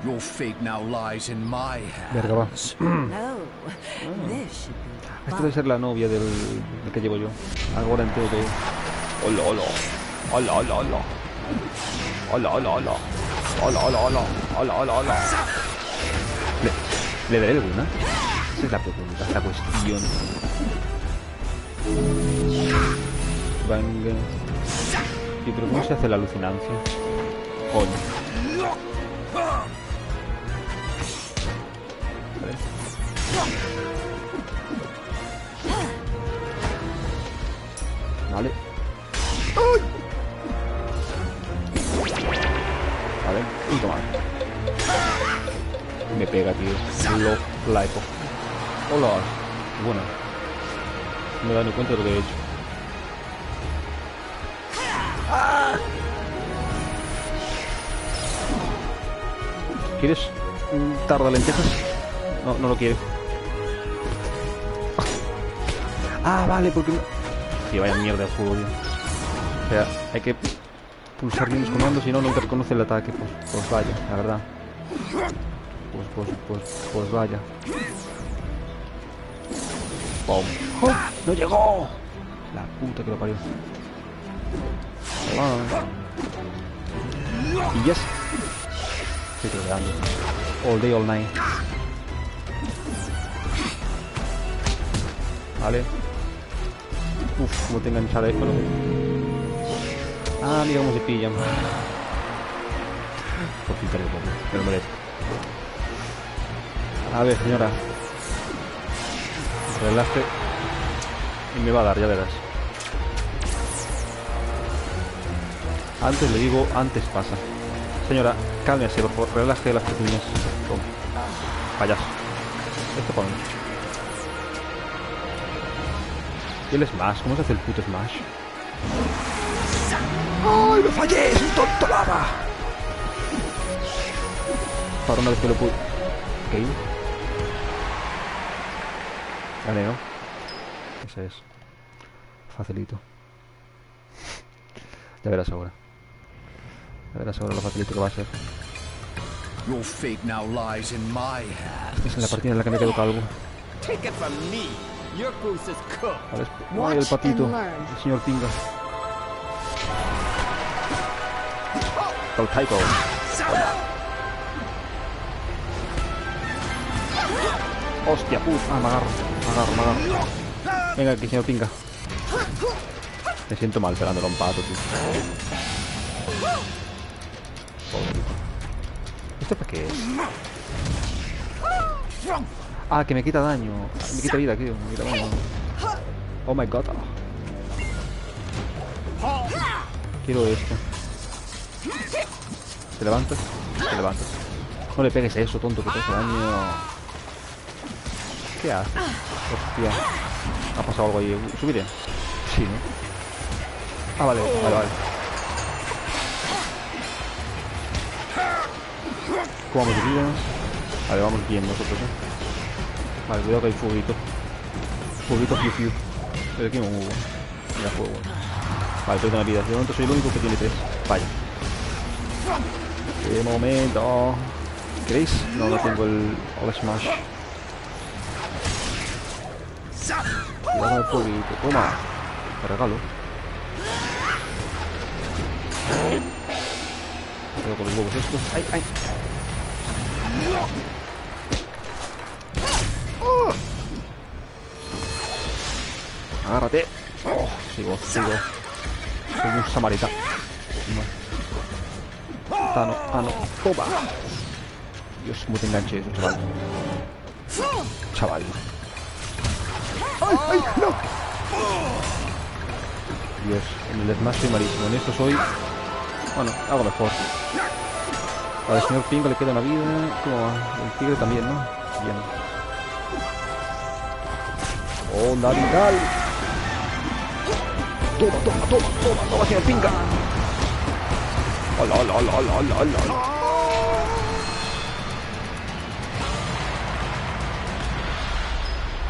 Your fate now lies in my Verga, va. hands. Esta debe ser la novia del que llevo yo. Ahora entero todo. Hola, hola. Hola, hola, hola. Hola, hola, hola. Hola, hola, hola. Hola, hola, hola. ¿Le daré alguna? Esa es la pregunta, la cuestión. Venga. ¿Y pero cómo se hace la alucinancia? Coño. Vale. Vale. Vale, y toma. Me pega, tío. La eco. Hola. Bueno. No me he dado ni cuenta de lo que he hecho. ¿Quieres un tarro de lentejas? No, no lo quiere. Ah, vale, porque no... Sí, vaya mierda de juego, tío. O sea, hay que pulsar bien los comandos, si no, no te reconoce el ataque. Pues vaya, la verdad. Pues vaya. ¡Pum! ¡Oh! ¡No llegó! La puta que lo parió. Y yes. Estoy troleando. All day, all night. Vale. Uf, como te enganchar ahí con lo... Ah, mira cómo se pillan. Por fin tarde, me lo merezco. A ver, señora. Relaje. Y me va a dar, ya verás. Antes le digo, antes pasa. Señora, cálmese, por favor, relaje las pezuñas. Toma. Payaso. Esto para mí. ¿Y el smash? ¿Cómo se hace el puto smash? ¡Ay, lo fallé! ¡Es un tonto lava! Para una vez que lo pude... ¿Qué? Vale, ¿no? Ese es. Facilito. Ya verás ahora. Ya verás ahora lo facilito que va a ser. Your fate now lies in my hands. Esa es la partida en la que me quedo calvo. Take it from me. Your goose is cooked. Vale, ay, el patito. El señor Tinga. El Taiko. Hostia puta. Ah, me agarro. Venga, aquí, señor Pinga. Me siento mal pegándole a un pato, tío. Pobre. ¿Esto para qué es? Ah, que me quita daño. Me quita vida, tío. Me quita daño. Oh my god. Quiero esto. ¿Te levantas? Te levantas. No le pegues a eso, tonto, que te hace daño. ¿Qué hace? Hostia. ¿Ha pasado algo ahí? ¿Subiré? Sí, ¿no? Ah, vale. ¿Cómo vamos de vida? Vale, vamos bien nosotros, Vale, cuidado que hay fueguito. Fueguito fiu. Pero aquí un hubo. Mira, fuego. Vale, tengo una vida. De momento soy el único que tiene 3. Vaya. De momento. ¿Queréis? No, no tengo el smash. Cuidado el fueguito. Toma. Me regalo. Cuidado con los huevos estos. ¡Ay! Agárrate. Oh, sigo. Soy un samaritano. No. Toma. Dios, cómo te enganché eso, chaval. ¡Ay, no! Dios, en el smash soy malísimo. En esto soy... Bueno, hago mejor. Al señor Pingo le queda una vida. ¿Cómo va? El tigre también, ¿no? Bien. ¡Oh, Navidad! Toma, señor Pinga. Hola.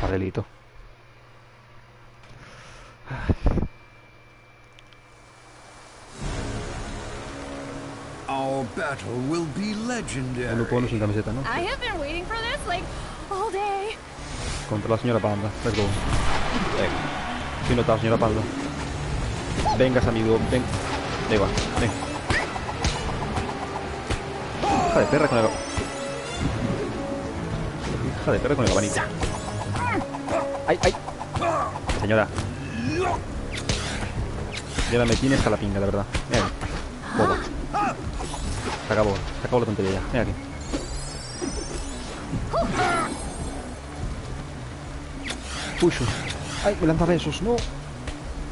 Farrelito. All Your battle will be Un legendary. Upono sin camiseta, ¿no? I have been waiting for this like all day. Contra la señora Panda. Let's go. Venga. Sí, notado, señora Panda. Vengas, amigo. Ven. Ahí va. Ven. Hija de perra con el... Hija de perra con el abanico. ¡Ay, ay! Señora. Ya me tienes a la pinga, de verdad. Mira aquí. Bobo. Se acabó la tontería ya. Mira aquí. Pucho. ¡Ay, me lanza besos! ¡No!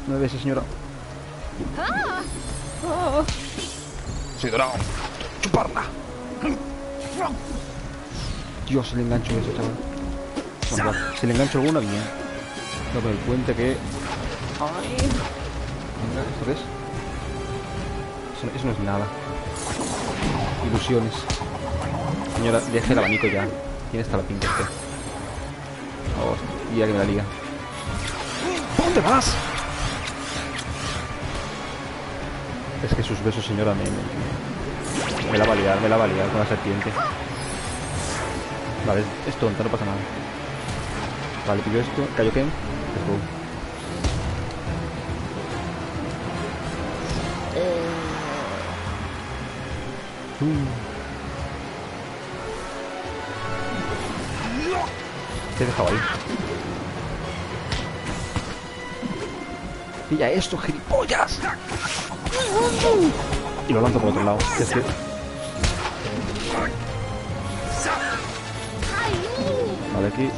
No me beses, señora. Soy dorado. ¡Chuparla! Dios, se le engancho eso, chaval. Bueno, vale. Si le engancho alguna, bien. No me doy cuenta que... ¡Ay! Venga, ¿esto qué es? Eso no es nada. Ilusiones. Señora, deje el abanico ya. ¿Quién está la pinta usted? Hostia, que me la liga. ¿Dónde vas? Es que sus besos, señora, me la va a liar con la serpiente. Vale, es tonta, no pasa nada. Vale, pillo esto, Kaioken. Let's go. ¿Qué he dejado ahí? ¡Pilla esto, gilipollas! Y lo lanzo por otro lado. Es que... Vale, aquí.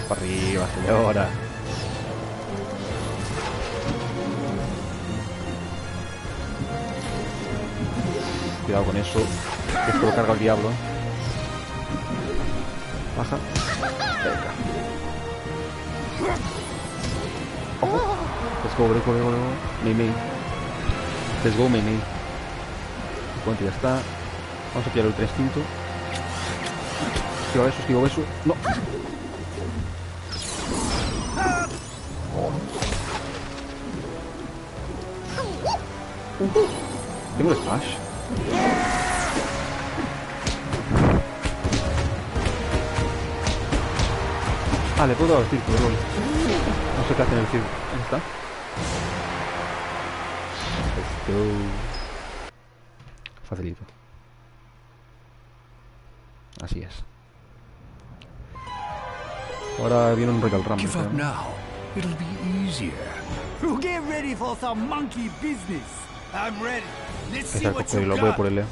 Para arriba, señora. Cuidado con eso. Esto lo carga el diablo. Baja. Venga. ¡Ojo! Let's go, let's go, let's go. Mei. Let's go, Mei. Cuánto ya está. Vamos a pillar el ultra instinto. Esquivo eso. No. Tengo el smash. Ah, le puedo dar el círculo, no sé qué hace en el círculo. Ahí está. Let's go. Facilito. Así es. Ahora viene un Royal Rumble. Give up now. It'll be easier. Get ready for some monkey business. I'm ready. Let's see Esa what cocodrilo, you lo voy got. por él.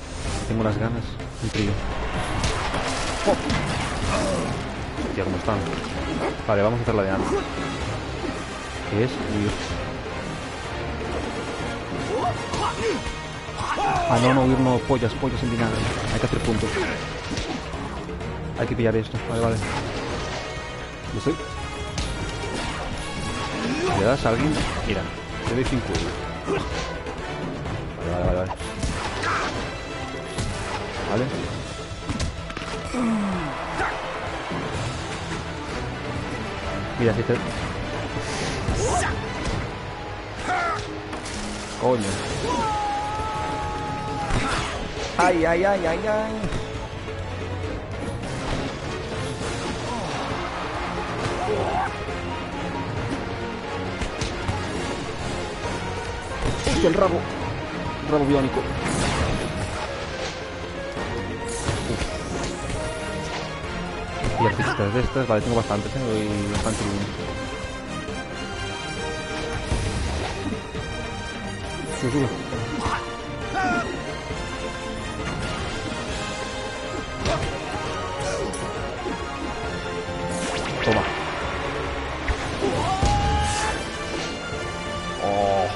Tengo unas ganas. Un trío. Hostia, ¿cómo están? Vale, vamos a hacer la de antes. ¿Qué es? Huir. Ah, no, huir no. Pollas en vinagre. Hay que hacer puntos. Hay que pillar esto. Vale. ¿Lo estoy? ¿Le das a alguien? Mira, te doy 5 euros. Vale. Vale. Mira, si te... Coño. Ay. Hostia, el rabo biónico. Y artistas de estas, vale, tengo bastantes, doy bastante bien. Sube. Toma. Oh.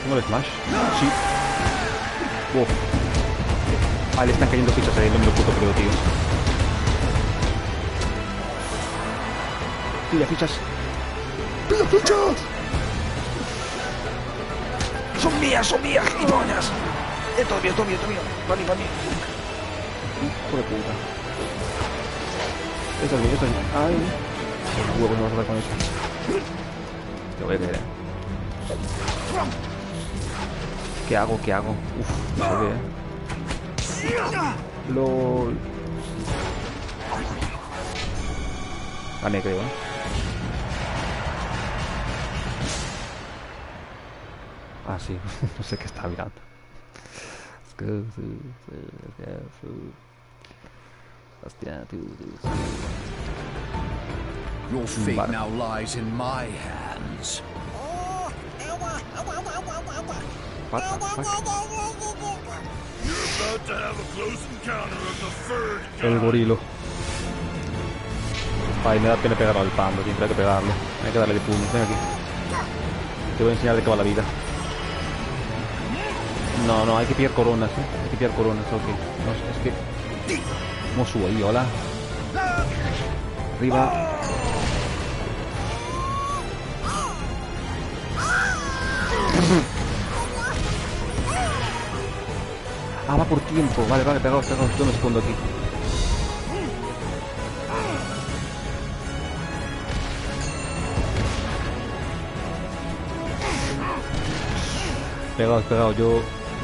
¿Tengo el smash? Sí. Wow. Ah, le están cayendo fichas ahí, no me lo puto creo, tío. Pilla fichas. ¡Pilla fichas! Son mías, gilipollas. Esto es mío. Vale. Hijo de puta. Esto es mío. Ay. Los huevos no vas a dar con eso. Te voy a caer, ¿Qué hago? ¿Qué hago? Uf, no sé qué, LOL. Gané, creo, Ah, sí. No sé qué estaba mirando. Hostia, tío. Your fate Vale. now lies in my hands. What the fuck? About to have a close encounter of the furred El gorilo. Ay, me da pena pegarlo al pando, siempre hay que pegarle. Hay que darle de puños, ven aquí. Te voy a enseñar de qué va la vida. No, no, hay que pillar coronas, Hay que pillar coronas, ok. No, es que... ¿Cómo subo ahí? Hola. Arriba. Ah, va por tiempo. Vale, vale, pegaos. Yo me escondo aquí. Pegaos.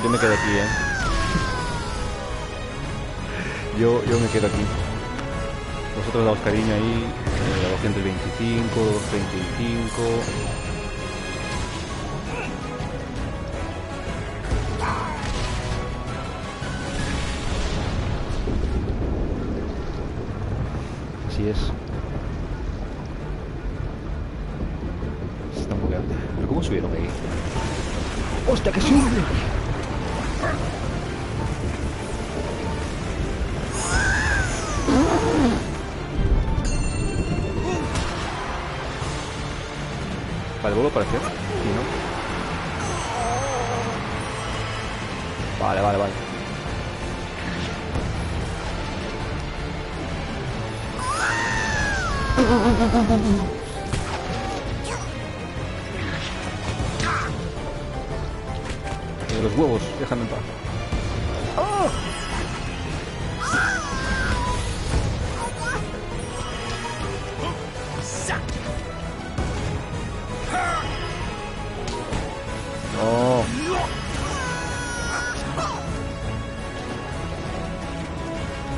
Yo me quedo aquí, Yo me quedo aquí. Vosotros daos cariño ahí. 225, 235. Así es. Se está bugueando. ¿Pero cómo subieron ahí? ¡Hostia, que sube! Vale, ¿vuelvo a aparecer? Sí, ¿no? Vale. Los huevos, déjame en paz. Oh.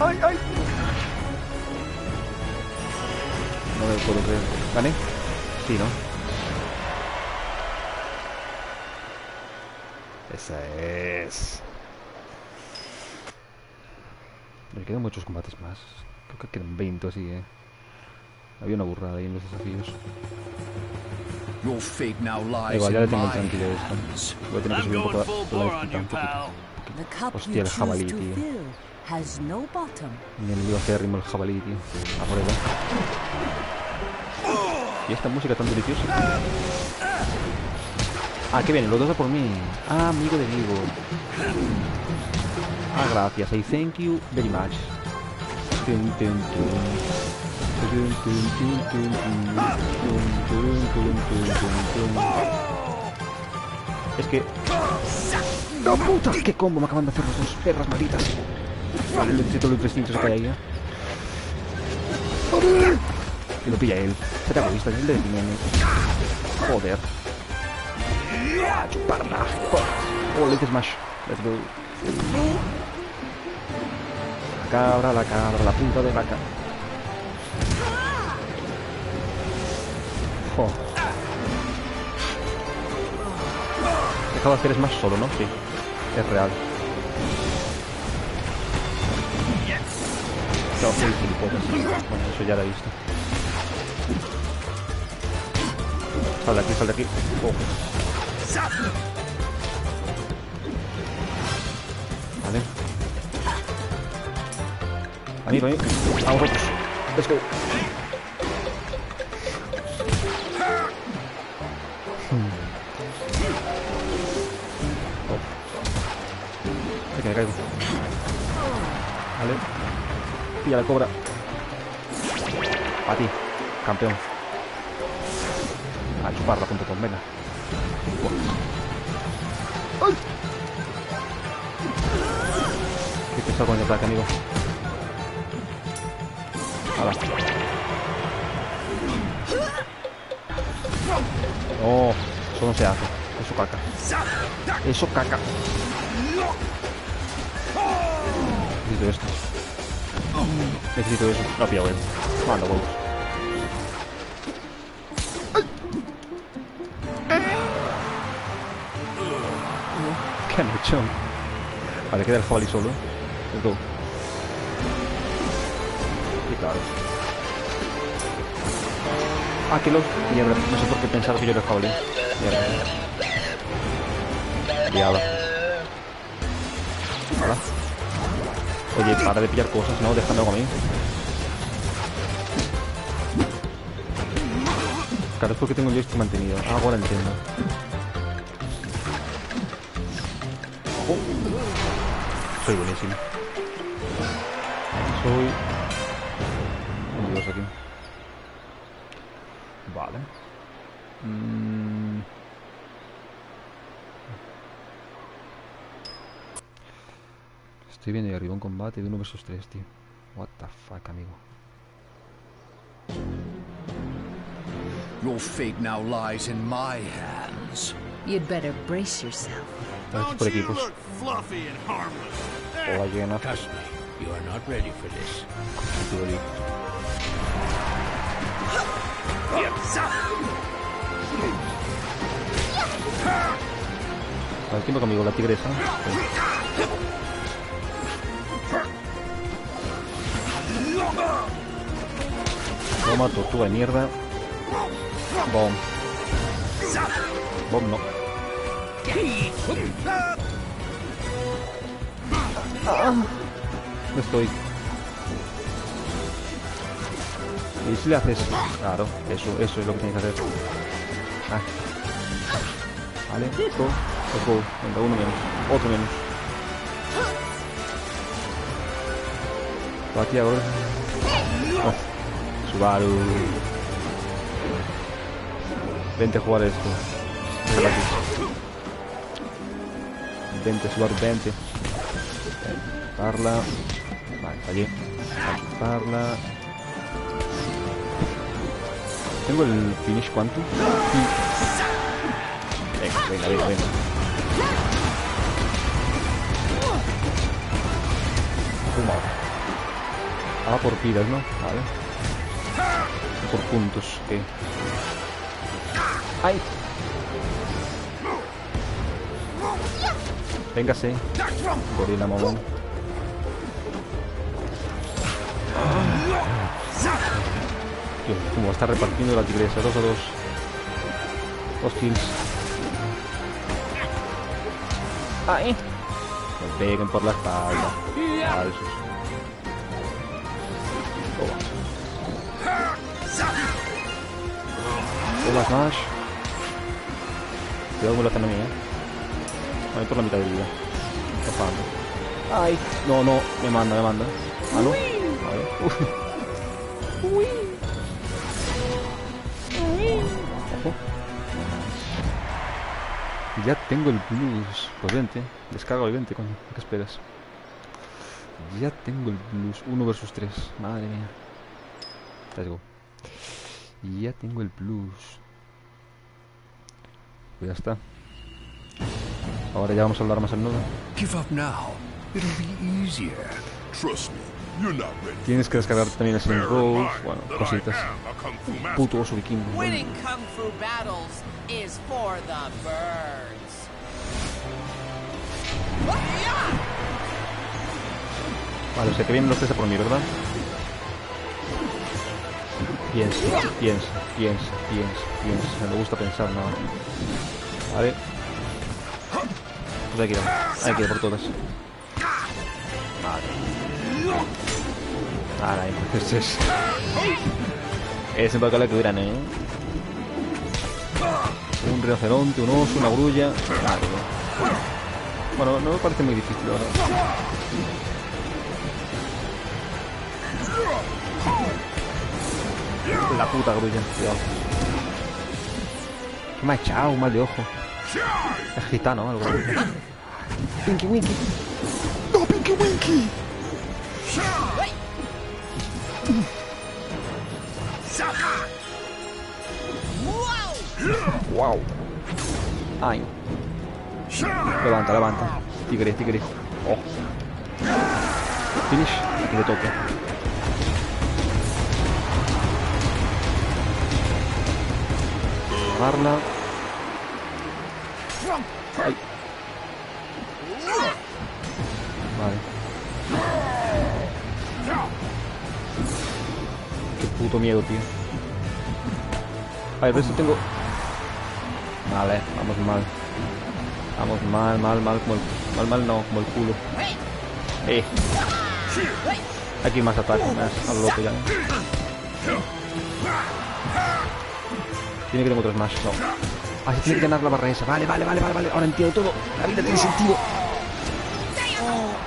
¡Ay! No me puedo creer. ¿Gané? Sí, ¿no? Esa es. Me quedan muchos combates más. Creo que quedan 20 así, Había una burrada ahí en los desafíos. Your fate now lies Igual, ya le in tengo my tranquilo esto. hands. Voy a tener que subir un poco la dificultad un poquito. The cup Hostia, you el jabalí, choose to tío. fill has no bottom. Mi enemigo acérrimo el jabalí, tío. A por él, ¿Y esta música tan deliciosa? Ah, que vienen, los dos a por mí. Ah, amigo de Vigo. Ah, gracias. I thank you very much. Es que... ¡No, puta! ¡Qué combo me acaban de hacer los dos perras malditas! Vale, necesito los 300 que hay ahí, Que lo pilla él. Se te ha visto, es el de Jiménez. Joder. A chuparla. Oh, let's smash. Let's go. La cabra, la punta de vaca. Oh. Dejado de hacer smash solo, ¿no? Sí. Es real. No, soy gilipollas. Bueno, eso ya lo he visto. Sal de aquí. Oh. Vale. Amigo, a vosotros. Let's go. Que me caigo. Vale. Pilla la cobra. A ti, campeón. A chuparla.com, venga. ¡Ay! Qué pesado con el ataque, amigo. Hala. Oh, eso no se hace. Eso caca. Eso caca. Necesito esto. Necesito eso. No pillo bien. Manda huevos. ¿Qué han hecho? Vale, queda el jabalí solo. Let's go. Y claro. Ah, que los... Mierda, no sé por qué pensaba que yo era el jabalí. Mierda. Liada. Hola. Oye, para de pillar cosas, ¿no? Déjame algo a mí. Claro, es porque tengo el joystick mantenido. Ah, ahora entiendo. Oh. Soy buenísimo. Soy... un dios aquí. Vale. Estoy viendo ahí arriba un combate de 1 versus 3, tío. What the fuck, amigo. Your fate now lies in my hands. You'd better brace yourself. Aquí por equipos. Fluffy and harmless. Hola, llena. Trust me, you are not ready for this. Al tiempo conmigo, la tigresa. Sí. Toma, tortuga de mierda. Bomb. Bomb no. No estoy. ¿Y si le haces? Claro, eso es lo que tienes que hacer. Ah. Vale, go. Let's go. Venga, uno menos. Otro menos. Va aquí ahora. Oh. Subaru. Vente a jugar esto. Déjala aquí. Vente, Subaru, vente. Parla. Vale, allí. Parla. Tengo el finish quantum. Venga, venga. Toma. Ah, por vidas, ¿no? Vale. Por puntos, ok. ¡Ay! Véngase. Gorila mamón. Dios, como está repartiendo la tigresa. 2 a 2. 2 kills. ¡Ay! Me peguen por la espalda. Falsos. Toma Smash. Cuidado con la economía, Voy por la mitad de vida. Tapando. Ay, no, me manda. Ah, no. Vale. Ojo. Ya tengo el blues. Pues vente. Descarga el 20, coño. ¿Qué esperas? Ya tengo el blues. 1 versus 3. Madre mía. Let's go. Ya tengo el blues. Pues ya está. Ahora ya vamos a hablar más al nodo. Give up now. It'll be easier. Trust me, you're not ready. Tienes que descargar también el Saint Rose. Bueno, cositas. Puto oso vikingo. Winning kung fu battles is for the birds. Vale, o sea que vienen los 3 a por mí, ¿verdad? Piensa. Me gusta pensar nada. Vale. Pues hay que ir por todas. Vale, entonces es un poco la que hubieran, un rinoceronte, un oso, una grulla. Vale. Bueno, no me parece muy difícil, ¿verdad? La puta grulla, cuidado. ¿Qué me ha echado? Mal de ojo. Es gitano o algo. Pinky Winky. No, Pinky Winky. Wow. Ay, Levanta, levanta. Tigre, tigre. Oh. Finish. Aquí le toque. Agarrarla. Ay. Vale. Qué puto miedo, tío. A ver si tengo... Vale, vamos mal. Vamos mal, mal, mal, como el... Mal, mal no, como el culo. Aquí más ataque, más al loco ya. Tiene que tener otros más, no. Ah, sí, tiene que ganar la barra esa. Vale, vale, vale, vale, vale. Ahora entiendo todo. La vida tiene sentido.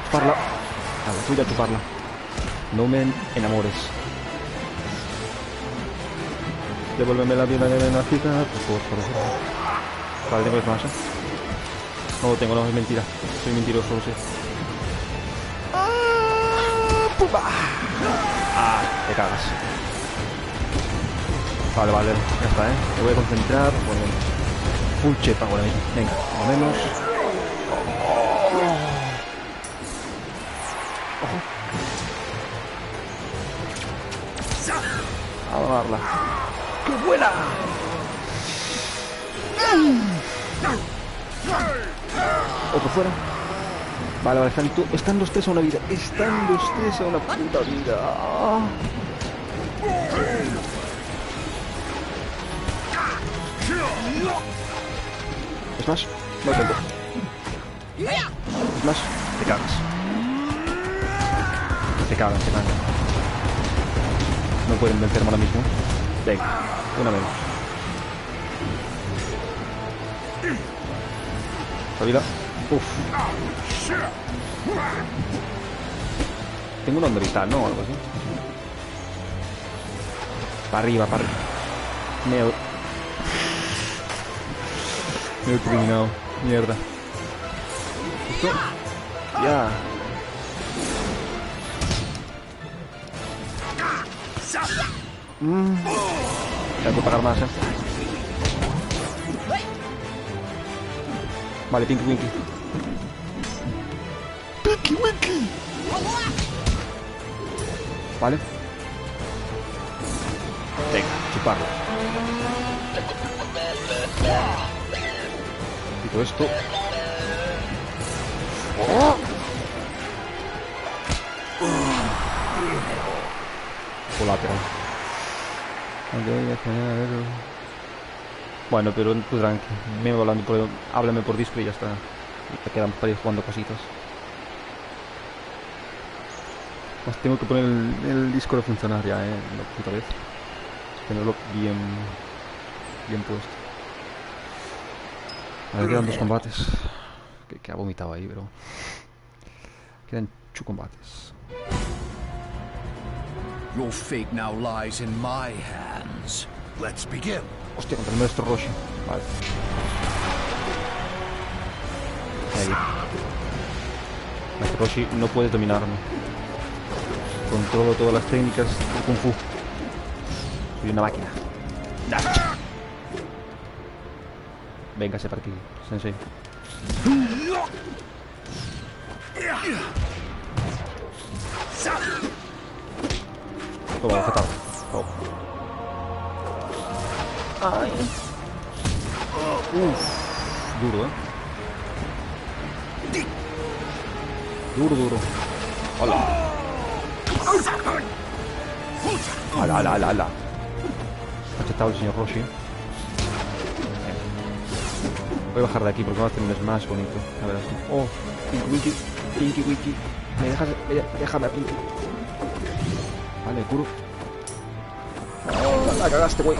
Chuparla. Vale, voy a chuparla. No me enamores. Devuélveme la vida de la chica. Por favor. Vale, tengo más, ¿eh? No lo tengo, no, es mentira. Soy mentiroso, lo sé. Ah, te cagas. Vale, vale, ya está, Me voy a concentrar. Bueno, full chepa ahora mismo. Venga, por lo menos. Ojo. Vamos a darla. ¡Qué buena! Otro fuera. Vale, vale, están los tres a una vida. Están los tres a una puta vida. Smash, no tengo. Smash, te cagas. Se cagan, se cagan. No pueden vencerme ahora mismo. Venga, una menos. La vida. Uff. Tengo una onda vital, ¿no? O algo así. Para arriba, para arriba. Me he terminado. Mierda. ¿Esto? Ya. Tengo que pagar más, Vale, Pinky Winky. Pinky Winky. Vale. Venga, chuparlo. Quito esto. ¡Oh! Colateral. Bueno, pero tú tranqui. Me voy hablando por... Háblame por disco y ya está. Y te quedan para ir jugando cositas. Pues tengo que poner el disco a funcionar ya, la puta vez. Tenerlo bien puesto. A ver, quedan 2 combates. Que ha vomitado ahí, pero... Quedan 2 combates. Your fate now lies in my hands. Let's begin. Hostia, contra el maestro Roshi. Vale. Ahí. Maestro Roshi, no puedes dominarme. Controlo todas las técnicas del Kung Fu. Soy una máquina. Véngase para aquí, Sensei. Toma, bofetada. Oh. Ay. Duro, Duro. Hola. Ala. Machetado el señor Roshi. Voy a bajar de aquí porque va a hacer un smash bonito. A ver, oh, Pinky Winky. Déjame a Pinky. Vale, curo. Oh, la cagaste, güey.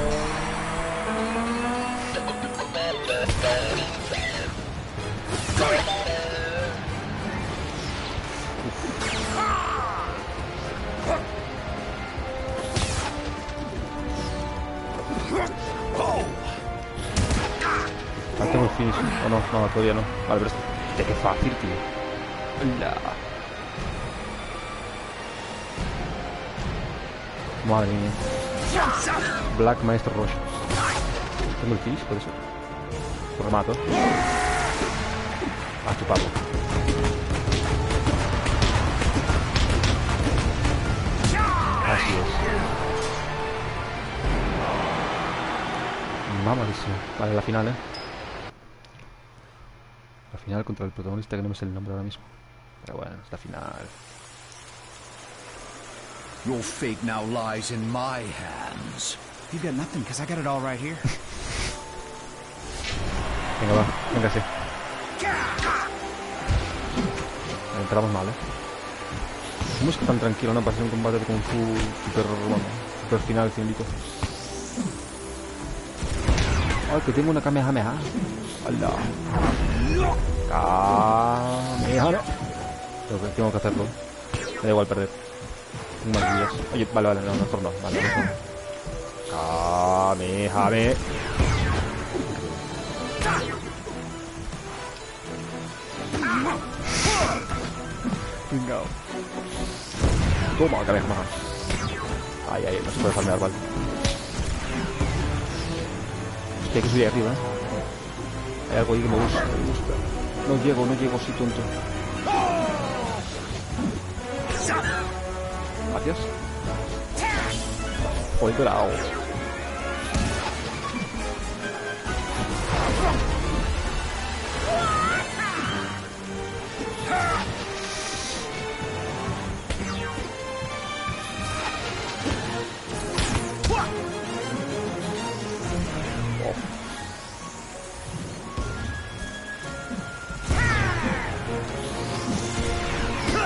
Tengo el finish. O no, todavía no. Vale, pero qué fácil, tío. Hola. Madre mía. Black Maestro Roshi. Tengo el finish, puede ser. Lo remato. chuparlo. Así es. Mamadísimo. Vale, la final, La final contra el protagonista que no me sé el nombre ahora mismo. Pero bueno, es la final. Your fate now lies in my hands. You got nothing, because I got it all right here. Venga, va, venga, sí. Entramos mal, ¿Cómo es que tan tranquilo, no? Para ser un combate de Kung Fu super, bueno, super final, cielito. Ay, que tengo una Kamehameha. ¡Hala! Kamehameha. Tengo que hacerlo. Me da igual perder. Tengo más vidas. Oye, vale, no, mejor no. Vale, mejor no. Kamehameha. Venga. Toma, Kamehameha. Ay, no se puede farmear, vale. Hay que subir arriba, Hay algo ahí que me gusta, No llego, soy tonto. Gracias. Joder, bravo.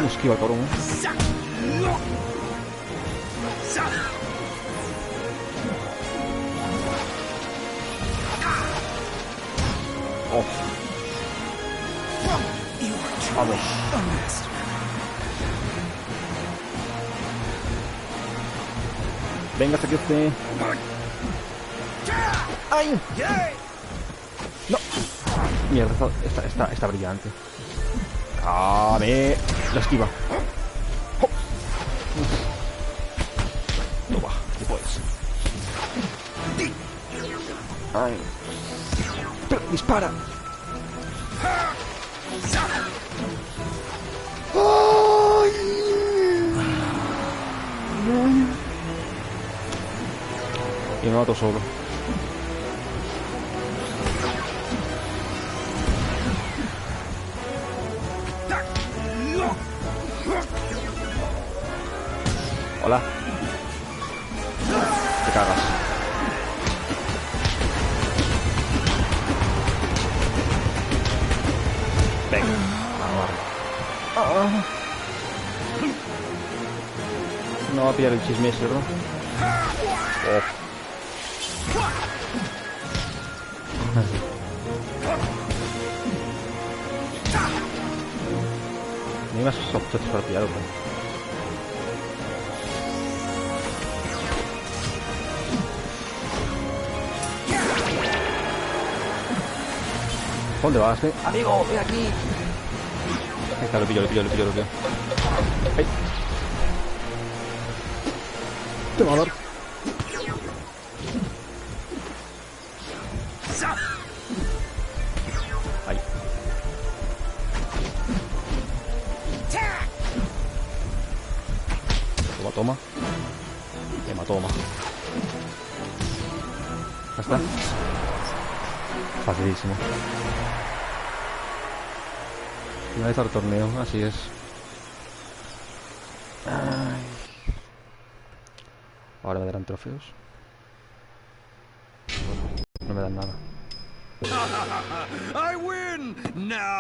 Esquiva el cabrón, Vamos. Venga, hasta aquí usted. ¡Ay! No. Mierda, está brillante. ¡Kame! La esquiva. ¡Oh! Toma, tú puedes. ¡Ay! ¡Pero, dispara! ¡Ay! Y me mato solo. Hola. Te cagas. Venga. Vamos. No va a pillar el chisme ese, ¿verdad? Ni más soft para pillarlo, ¿Dónde vas, ¡Amigo, ven aquí! Ahí está, lo pillo. ¡Ay! Te va a dar. Ahí. Toma. Toma. Ya está. Facilísimo. Finalizar el torneo, así es. Ay. Ahora me darán trofeos. No me dan nada. I win! Now